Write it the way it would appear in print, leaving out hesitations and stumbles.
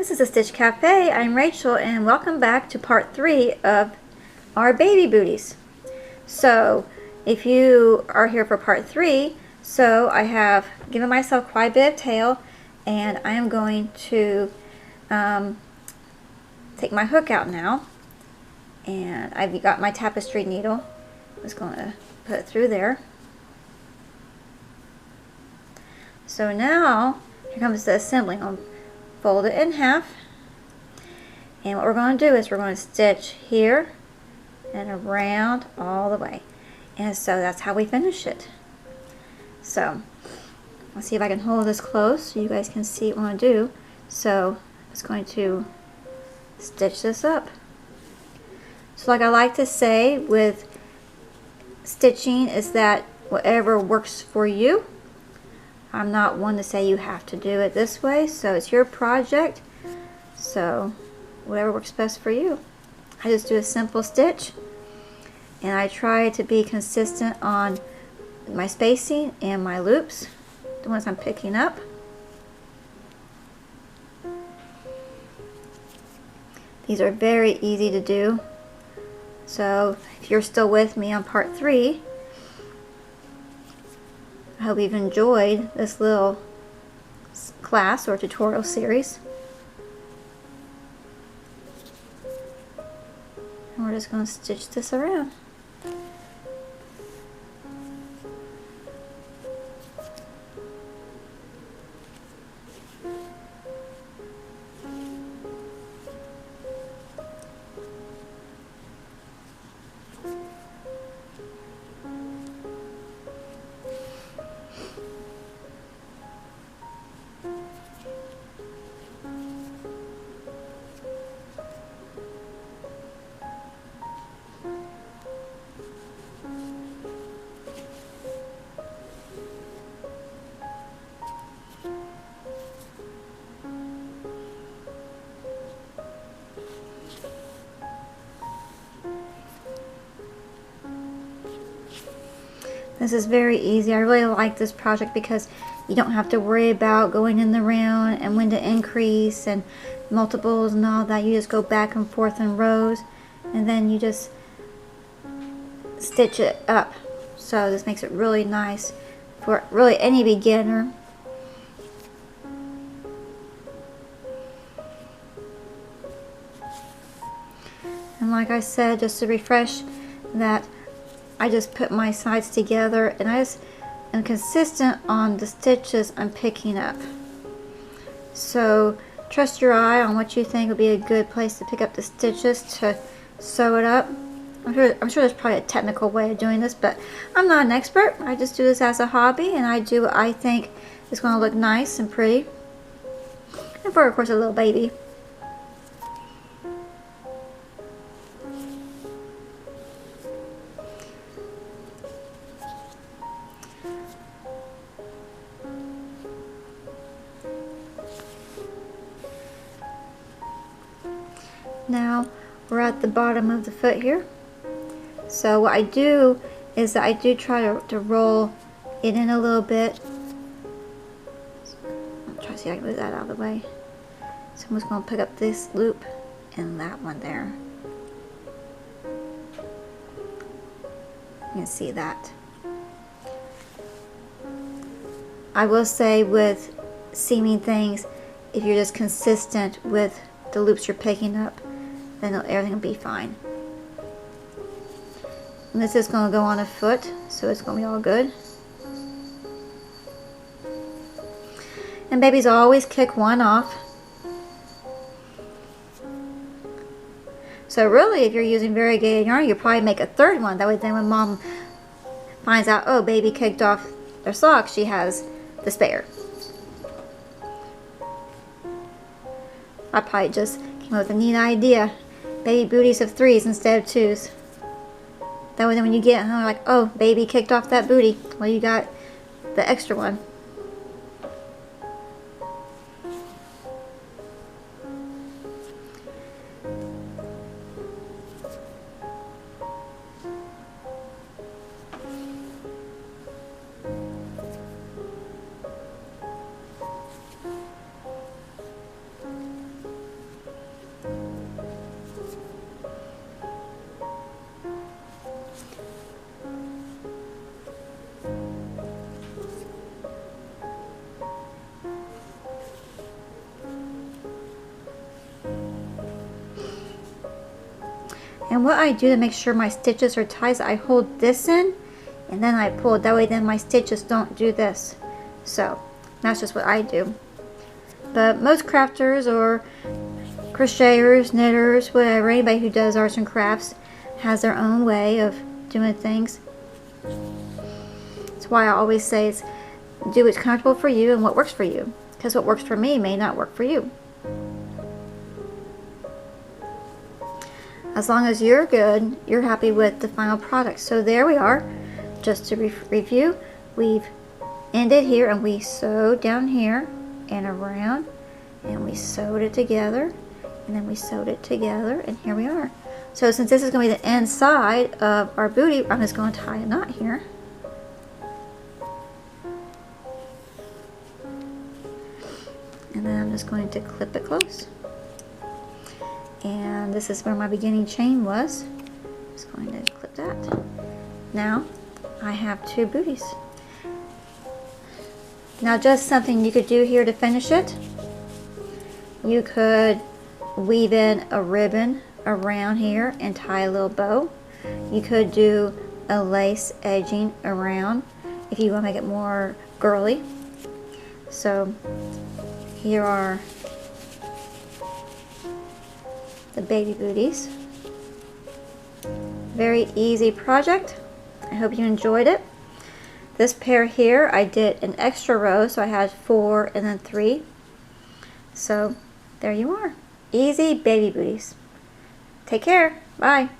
This is a Stitch Cafe. I'm Rachel and welcome back to part 3 of our baby booties. So if you are here for part 3, so I have given myself quite a bit of tail and I am going to take my hook out now, and I've got my tapestry needle. I'm just going to put it through there. So now here comes the assembling. I'll fold it in half, and what we're going to do is we're going to stitch here and around all the way, and so that's how we finish it. So let's see if I can hold this close so you guys can see what I want to do. So I'm just going to stitch this up. So like I like to say with stitching is that whatever works for you. I'm not one to say you have to do it this way, so it's your project, so whatever works best for you. I just do a simple stitch, and I try to be consistent on my spacing and my loops, the ones I'm picking up. These are very easy to do, so if you're still with me on part 3, I hope you've enjoyed this little class or tutorial series. And we're just going to stitch this around. This is very easy. I really like this project because you don't have to worry about going in the round and when to increase and multiples and all that. You just go back and forth in rows and then you just stitch it up. So this makes it really nice for really any beginner. And like I said, just to refresh that, I just put my sides together and I just am consistent on the stitches I'm picking up. So trust your eye on what you think would be a good place to pick up the stitches to sew it up. I'm sure there's probably a technical way of doing this, but I'm not an expert. I just do this as a hobby and I do what I think is going to look nice and pretty. And for, of course, a little baby. Now we're at the bottom of the foot here. So what I do is that I do try to roll it in a little bit. I'll try to see if I can move that out of the way. So I'm just going to pick up this loop and that one there. You can see that. I will say with seaming things, if you're just consistent with the loops you're picking up, then everything will be fine. And this is going to go on a foot, so it's going to be all good. And babies always kick one off. So really, if you're using variegated yarn, you'll probably make a third one. That way then when mom finds out, oh, baby kicked off their socks, she has the spare. I probably just came up with a neat idea. Baby booties of 3s instead of 2s. That way then when you get home, like, oh, baby kicked off that booty. Well, you got the extra one. And what I do to make sure my stitches are tight, I hold this in and then I pull. That way then my stitches don't do this. So that's just what I do. But most crafters or crocheters, knitters, whatever, anybody who does arts and crafts has their own way of doing things. That's why I always say is do what's comfortable for you and what works for you. Because what works for me may not work for you. As long as you're good, you're happy with the final product. So there we are. Just to review, we've ended here and we sewed down here and around and we sewed it together and then we sewed it together and here we are. So since this is going to be the inside of our bootie, I'm just going to tie a knot here. And then I'm just going to clip it close. And this is where my beginning chain was. Just going to clip that. Now I have 2 booties. Now just something you could do here to finish it. You could weave in a ribbon around here and tie a little bow. You could do a lace edging around if you want to make it more girly. So here are the baby booties. Very easy project. I hope you enjoyed it. This pair here I did an extra row, so I had 4 and then 3. So there you are. Easy baby booties. Take care. Bye.